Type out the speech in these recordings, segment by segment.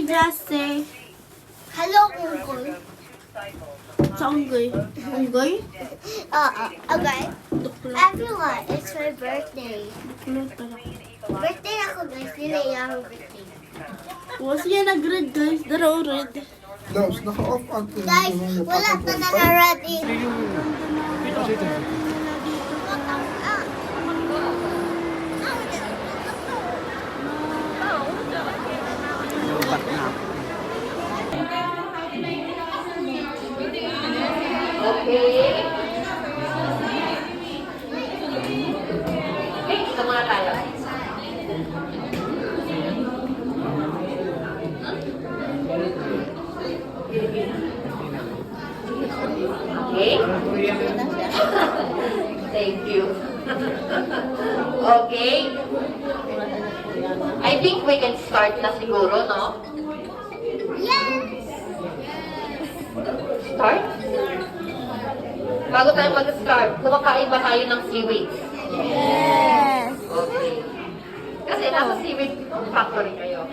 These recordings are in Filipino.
Jesse. Hello, Uncle. Sa unggoy. Unggoy? Okay. Duklot. Everyone, it's my birthday. Duklot pala. Birthday ako, guys. Yun ang birthday. Was yan nag-red guys. Daro red. Loves, naka-off ang Guys, wala pa na-ready. Okay. Okay, ito muna tayo. Okay? Thank you. Okay? I think we can start na siguro, no? Yes! Start? Bago tayo mag-start, kumakain ba tayo ng seaweed? Yes. Okay. Kasi nasa seaweed factory kayo.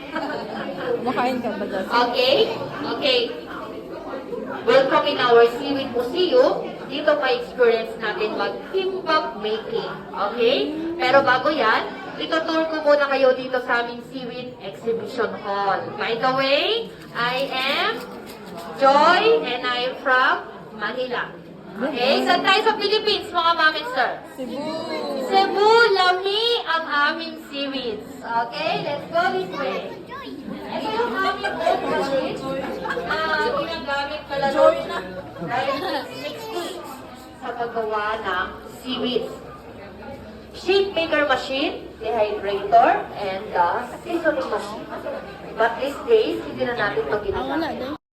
Makain ka ba dyan? Okay? Okay. Welcome in our seaweed museum. Dito ma-experience natin mag-kimbap making. Okay? Pero bago yan, itutur ko muna kayo dito sa aming seaweed exhibition hall. By the way, I am Joy and I am from Manila. Okay? Saan tayo sa Philippines, mga ma'am and sir? Cebu. Cebu, Lami ang aming seaweeds. Okay? Let's go this way. Ito yung aming old machine. Ginagamit pala doon dahil 6 weeks sa paggawa ng seaweeds. Shape maker machine, dehydrator, and seasoning machine. But these days, hindi na natin ito Wala ginagamit. din.